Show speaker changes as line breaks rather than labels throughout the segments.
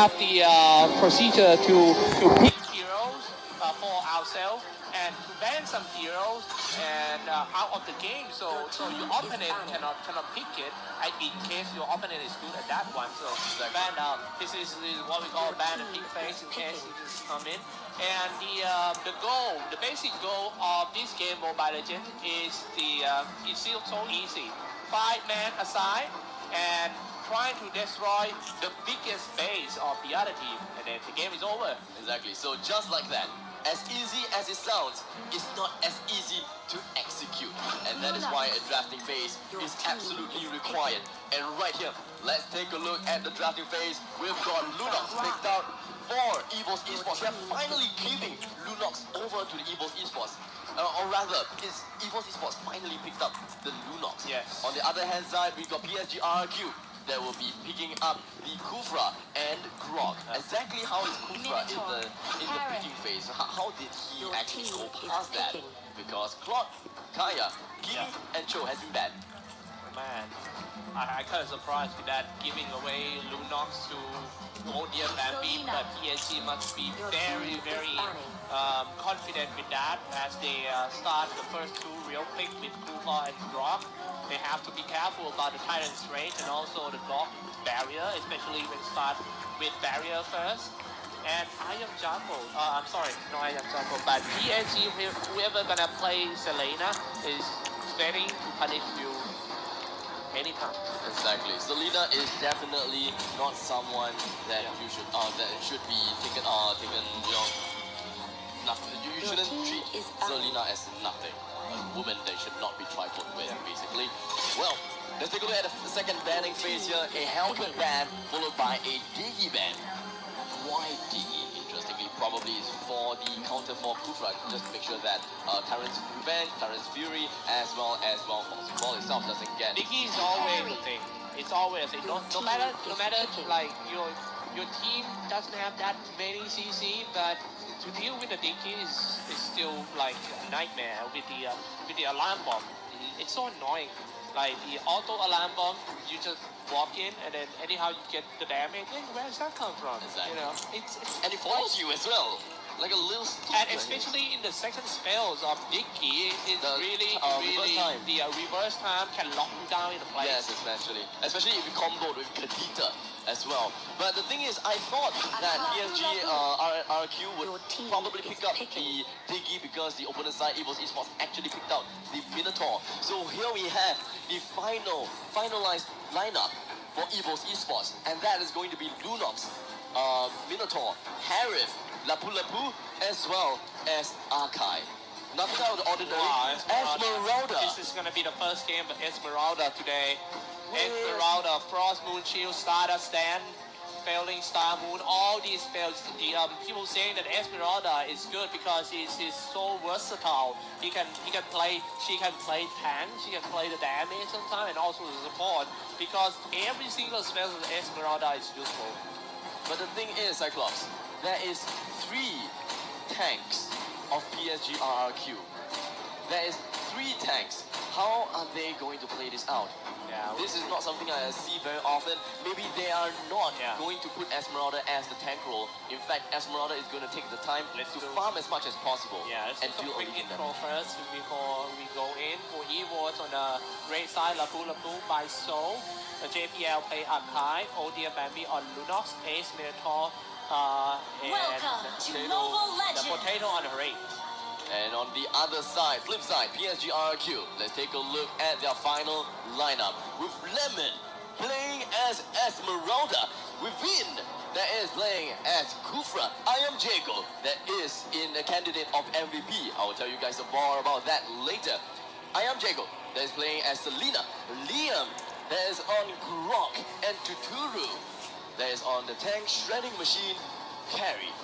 have the procedure to pick heroes for ourselves and to ban some heroes and out of the game, so your opponent cannot pick it. In case your opponent is good at that one, so ban out. This is what we call ban the pick phase in case you just come in. And the goal, the basic goal of this game, Mobile Legends, is it's still so easy. 5 men aside and trying to destroy the biggest base of the other team, and then the game is over.
Exactly. So just like that, as easy as it sounds, it's not as easy to execute. And that is why a drafting phase is absolutely required. And right here, let's take a look at the drafting phase. We've got Lunox picked out for Evos Esports. They're finally giving Lunox over to the Evos Esports. Or rather, it's Evos Esports finally picked up the Lunox.
Yes.
On the other hand side, we've got PSG RQ that will be picking up the Kufra and Grog. Exactly how is Kufra in the picking phase? How did he actually go past that? Because Claude, Kaya, Kimi, and Cho has been banned.
Man, I kind of surprised with that, giving away Lunox to Odia Bambi, but PSG must be very, very confident with that as they start the first 2 real quick with Kufa and Grog. They have to be careful about the Tyrant's range and also the block barrier, especially when start with barrier first. And I am Jumbo. I'm sorry, no I am Jumbo, but PSG, whoever gonna play Selena is ready to punish you anytime.
Exactly. Selena is definitely not someone that you should be taken nothing. You shouldn't treat Selena as nothing. A woman that should not be trifled with, basically. Well, let's take a look at the second banning phase here. A Hellcat ban followed by a Diggy ban. Why Diggy? Interestingly, probably is for the counter for Kufra, just to make sure that Tyrant's Revenge, Tyrant's Fury, as well Ball itself doesn't get.
Diggy is always the thing. It's always a no matter like your team doesn't have that many CC, but to deal with the Diggy is still like a nightmare with the alarm bomb. It's so annoying. Like the auto alarm bomb, you just walk in and then anyhow you get the damage. Hey, where does that come from?
Exactly.
You know, it's
and it follows you as well. Like a little stick.
And especially in the second spells of Dicky, it's really the reverse time can lock you down in the place.
Yes, especially if you comboed with Kadita as well. But the thing is, I thought that PSG RQ would probably pick up the Diggy because the opponent side Evos Esports actually picked out the Minotaur. So here we have the finalized lineup for Evos Esports, and that is going to be Lunox, Minotaur, Harith, Lapu Lapu, as well as Arkai. Nothing out of the ordinary.
Wow,
Esmeralda.
This is going to be the first game of Esmeralda today. Esmeralda, Frost Moon Shield, Stardust Stand, Failing Star Moon, all these spells. The people saying that Esmeralda is good because he's so versatile. She can play tank, she can play the damage sometimes, and also the support, because every single spell of Esmeralda is useful.
But the thing is, Cyclops, there is 3 tanks of PSG RRQ. There is 3 tanks. How are they going to play this out?
Yeah,
this is not something I see very often. Maybe they are not going to put Esmeralda as the tank role. In fact, Esmeralda is going to take the time to farm as much as possible.
Yeah, let's
and
do a quick intro
them.
first before we go in. For Evos on the right side, Lapu Lapu by Soul. The JPL play Arkai, Odia Bambi on Lunox, Ace Minotaur,
Welcome to Mobile Legends.
The potato on the right.
And on the other side, flip side, PSG RQ. Let's take a look at their final lineup. With Lemon playing as Esmeralda. With Vin that is playing as Kufra. I am Jago that is in a candidate of MVP. I will tell you guys more about that later. I am Jago that is playing as Selena. Liam that is on Grok and Tuturu. That is on the tank shredding machine, Carry.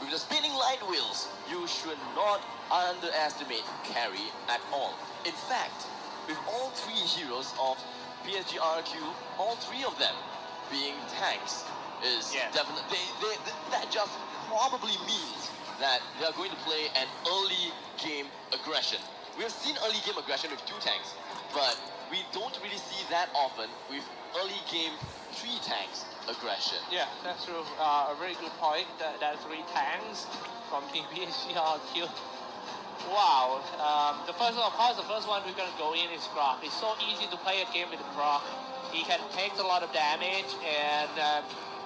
With the spinning light wheels, you should not underestimate Carry at all. In fact, with all 3 heroes of PSG RQ, all 3 of them being tanks is definitely that just probably means that they are going to play an early game aggression. We have seen early game aggression with 2 tanks, but we don't really see that often with early game 3 tanks aggression.
Yeah, that's true. A very good point. That 3 tanks from Team PSGRQ. Wow. The first one we're gonna go in is Grok. It's so easy to play a game with Grok. He can take a lot of damage, and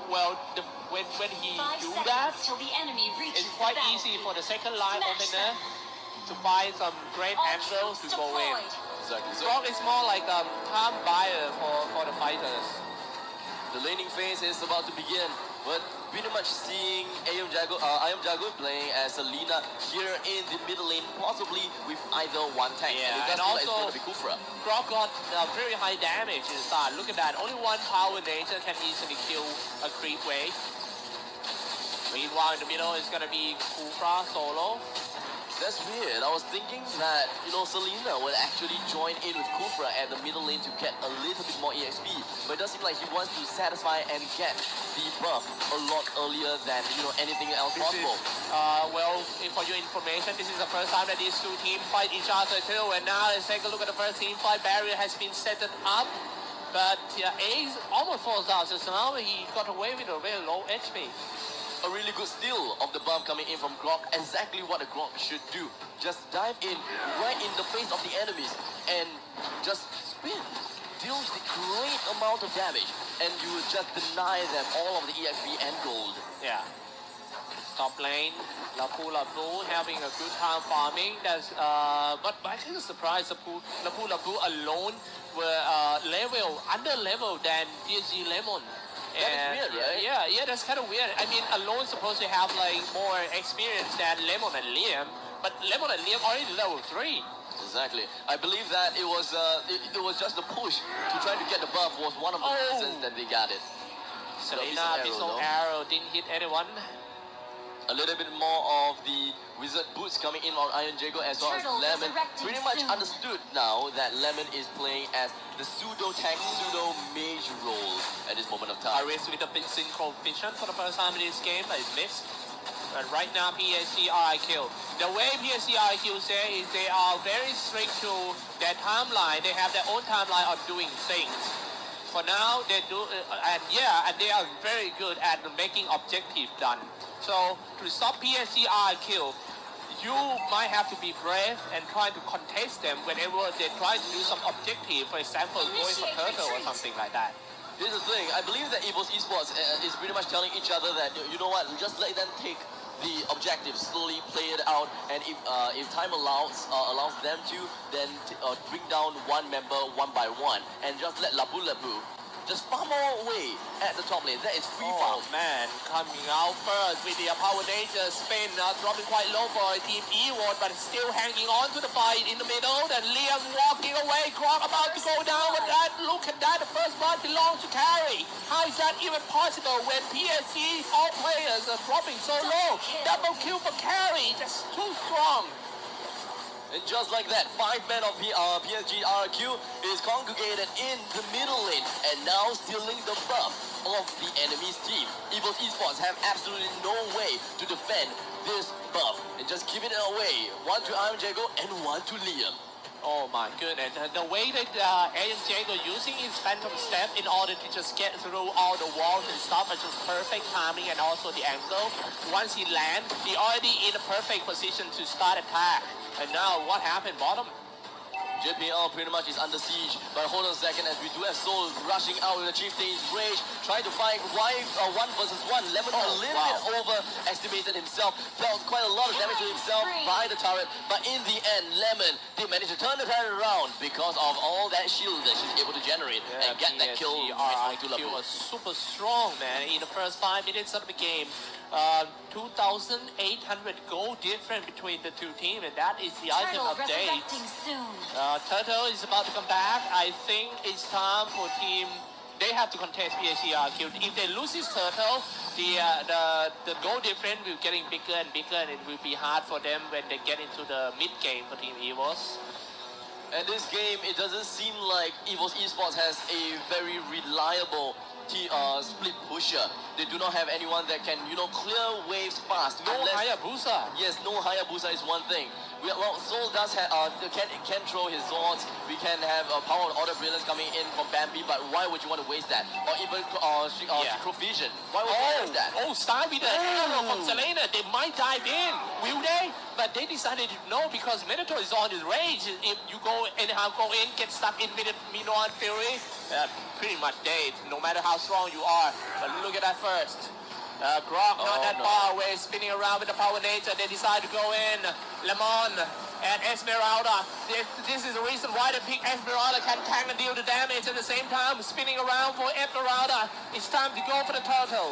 when he do that, it's quite easy for the second line opener to find some great angles to go in.
Exactly. So
Grok is more like a time buyer for the fighters.
the laning phase is about to begin, but pretty much seeing Ayam Jago playing as Selena here in the middle lane, possibly with either one tank.
Yeah,
and it does
and
look like it's
also
going to be Kufra.
Grok got very high damage in the start. Look at that. Only one power nature can easily kill a creep wave. Meanwhile, in the middle is going to be Kufra solo.
That's weird. I was thinking that, Selena would actually join in with Kufra at the middle lane to get a little bit more EXP. But it does seem like he wants to satisfy and get the buff a lot earlier than, anything else possible.
For your information, this is the first time that these two teams fight each other too. And now let's take a look at the first team fight. Barrier has been set up. But Ace almost falls out. So now he got away with a very low HP.
A really good steal of the buff coming in from Grok. Exactly what a Grok should do. Just dive in right in the face of the enemies and just spin. Deals the great amount of damage, and you will just deny them all of the EXP and gold.
Yeah. Top lane, Lapu having a good time farming. But I kind of surprised Lapu alone were under level than PSG Lemon.
That is weird, right?
Yeah, that's kind of weird. I mean, Alone supposed to have like more experience than Lemon and Liam, but Lemon and Liam already level 3.
Exactly. I believe that it was just a push to try to get the buff was one of the reasons that they got it.
Selena, Missile Arrow didn't hit anyone.
A little bit more of the wizard boots coming in on Iron Jago as well as Lemon. Pretty much understood now that Lemon is playing as the pseudo tank, pseudo mage role at this moment of time.
Iris with a bit synchro vision for the first time in this game, but it missed. And right now PSG RIQ. The way PSG RIQ say is they are very strict to their timeline. They have their own timeline of doing things. For now, they do, and they are very good at making objective done. So to stop PSG RIQ, you might have to be brave and try to contest them whenever they try to do some objective, for example, going for turtle or something like that.
Here's the thing, I believe that Evos Esports is pretty much telling each other that, you know what, just let them take the objective, slowly play it out, and if time allows them to, then bring down one member one by one, and just let Lapu just far more away at the top lane. That is free farm.
Oh man, coming out first with the power nature spin, dropping quite low for Team Evos, but still hanging on to the fight in the middle. Then Liam walking away, Grok about to go down with that. Look at that, the first blood belongs to Carry. How is that even possible when PSG, all players are dropping so low? Double kill for Carry, just too strong.
And just like that, 5 men of PSG RQ is congregated in the middle lane and now stealing the buff of the enemy's team. Evos Esports have absolutely no way to defend this buff and just giving it away. One to Iron Jago and one to Liam.
Oh my goodness, the way that Iron Jago using his Phantom Step in order to just get through all the walls and stuff is just perfect timing and also the angle. Once he lands, he already in a perfect position to start attack. And now what happened bottom?
JPL pretty much is under siege, but hold on a second as we do have Soul rushing out with the Chieftain's Rage, trying to find 1 versus 1. Lemon a little bit overestimated himself, dealt quite a lot of damage to himself by the turret, but in the end, Lemon did manage to turn the turret around because of all that shield that she's able to generate and get that kill onto Lapu.
Was super strong, man, in the first 5 minutes of the game. 2,800 gold difference between the two teams, and that is the item update. Turtle is about to come back. I think it's time for team. They have to contest PSG RQ. If they lose this Turtle, the goal difference will getting bigger and bigger, and it will be hard for them when they get into the mid game for Team Evos.
And this game, it doesn't seem like Evos Esports has a very reliable split pusher. They do not have anyone that can, clear waves fast.
No Hayabusa.
Yes, no Hayabusa is one thing. Well, Soul does have can throw his swords. We can have power of order brilliance coming in from Bambi, but why would you want to waste that? Or even Vision. Why would you waste that?
Start with the arrow from Selena. They might dive in, will they? But they decided no because Minotaur is on his range. If you go in, get stuck in Minotaur Fury, pretty much dead, no matter how strong you are. But look at that first. Grok not that far away, spinning around with the power nature. They decide to go in. Lemon and Esmeralda. This is the reason why they pick Esmeralda, can tank and deal the damage at the same time. Spinning around for Esmeralda. It's time to go for the turtle.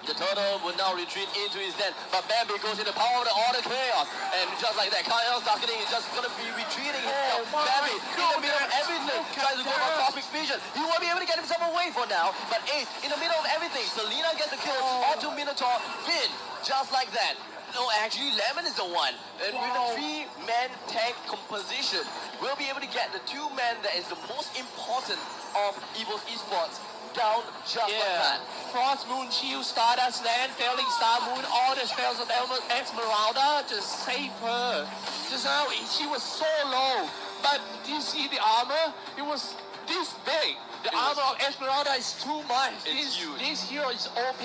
The turtle will now retreat into his den, but Bambi goes in the power of the order chaos, and just like that, Kyle's darkening is just gonna be retreating himself. Bambi in the middle of everything, tries to go for cosmic vision. He won't be able to get himself away for now, but Ace in the middle of everything. Selena gets the kill onto Minotaur. Finn, just like that. No, actually, Lemon is the one. And with the 3-man tank composition, we'll be able to get the 2-man that is the most important of Evos Esports down just like that.
Frost Moon Shield, Stardust Land, Failing Star Moon, all the spells of Esmeralda, just save her. Just now, she was so low, but do you see the armor? It was this big. The armor of Esmeralda is too much.
It's huge.
This hero is OP.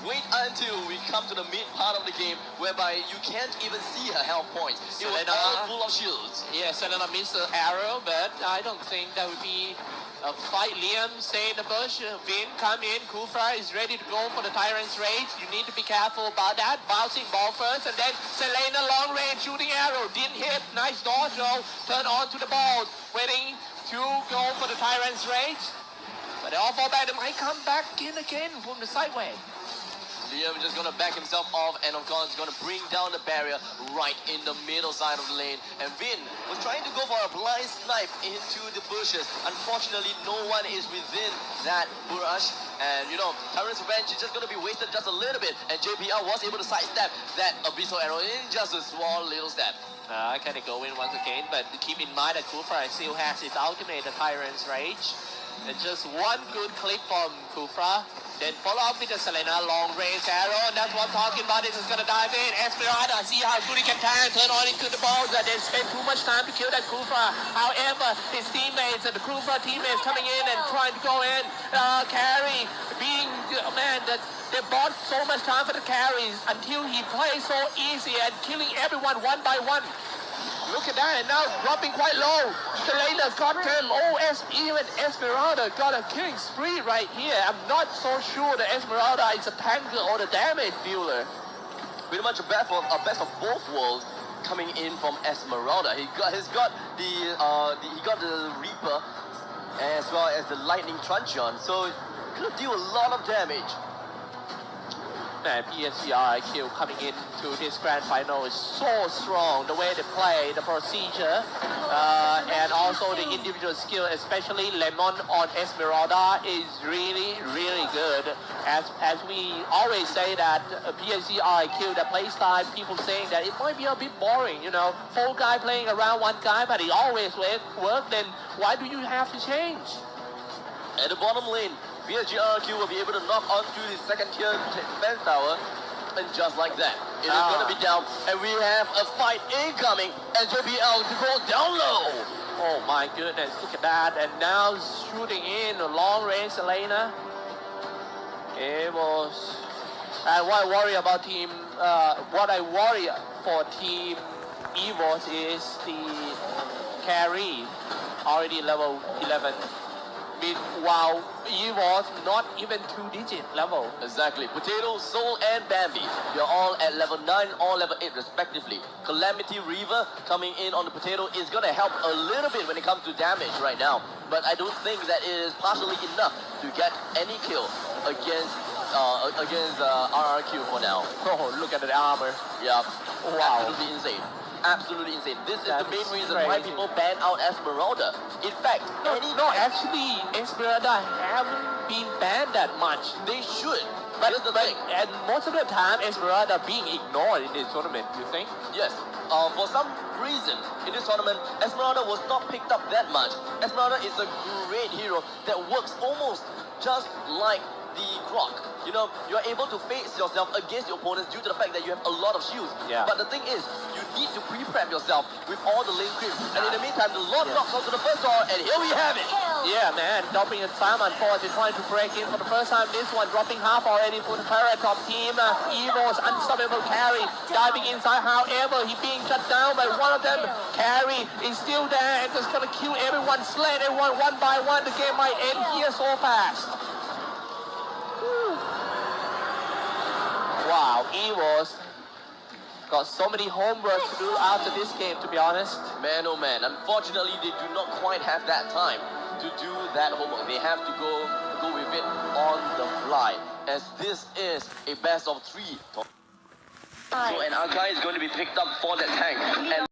Wait until we come to the mid part of the game, whereby you can't even see her health points. It was all full of shields.
Yeah, Selena missed the arrow, but I don't think that would be a fight. Liam stay in the bush. Vin come in. Kufra is ready to go for the Tyrant's Rage. You need to be careful about that. Bouncing ball first, and then Selena long range shooting arrow. Didn't hit. Nice dodge throw. Turn on to the ball. Waiting to go for the Tyrant's Rage. But they all fall back. They might come back in again from the sideway.
Liam just gonna back himself off, and of course gonna bring down the barrier right in the middle side of the lane. And Vin was trying to go for a blind snipe into the bushes. Unfortunately, no one is within that bush. And you know, Tyrant's Revenge is just gonna be wasted just a little bit. And JPL was able to sidestep that abyssal arrow in just a small little step.
Can they go in once again? But keep in mind that Kufra still has his ultimate, the Tyrant's Rage. And just one good click from Kufra. Then follow up with the Selena long range arrow, and that's what I'm talking about. This is gonna dive in. Esmeralda, see how good he can turn on into the balls. And then spend too much time to kill that Kufra. However, his teammates and the Kufra teammates coming in and trying to go in. Carry being they bought so much time for the carries until he plays so easy and killing everyone one by one. Look at that, and now dropping quite low. Selena got him. Even Esmeralda got a killing spree right here. I'm not so sure that Esmeralda is a tanker or the damage dealer.
Pretty much a best of both worlds coming in from Esmeralda. He got the Reaper as well as the Lightning Truncheon, so could deal a lot of damage.
And PSG IQ coming into this grand final is so strong. The way they play, the procedure, and also the individual skill, especially Lemon on Esmeralda, is really, really good. As we always say that PSG IQ, the play style, people saying that it might be a bit boring, you know, 4 guy playing around 1 guy, but it always work. Then why do you have to change?
At the bottom lane, BSGRQ will be able to knock onto the second tier defense tower, and just like that, it is going to be down, and we have a fight incoming, and JPL to go down low.
Oh my goodness, look at that, and now shooting in a long range Selena. Evos. And what I worry about for team Evos is the carry, already level 11. While Evos not even 2-digit level.
Exactly. Potato, Soul, and Bambi. They're all at level 9, all level 8 respectively. Calamity Reaver coming in on the Potato is going to help a little bit when it comes to damage right now. But I don't think that it is partially enough to get any kill against RRQ for now.
Oh, look at the armor.
Yeah.
Wow.
Absolutely insane. Absolutely insane. This is the main reason why people ban out Esmeralda. In fact,
actually, Esmeralda haven't been banned that much.
They should. But
and most of the time, Esmeralda being ignored in this tournament. You think?
Yes. For some reason, in this tournament, Esmeralda was not picked up that much. Esmeralda is a great hero that works almost just like the Grok. You know, you're able to face yourself against your opponents due to the fact that you have a lot of shields.
Yeah.
But the thing is, you need to pre-prep yourself with all the lane creeps. And in the meantime, the Lord knocks onto the first tower, and here we have it.
Yeah, man, dropping a Simon forward and trying to break in for the first time. This one dropping half already for the Paratop team. Evos, unstoppable carry, diving inside. However, he being shut down by one of them. Carry is still there and just gonna kill everyone, slay everyone one by one. The game might end here so fast. Wow, Evos got so many homework to do after this game, to be honest.
Man, oh man, unfortunately, they do not quite have that time to do that homework. They have to go with it on the fly, as this is a best of 3. So an Archive is going to be picked up for that tank. And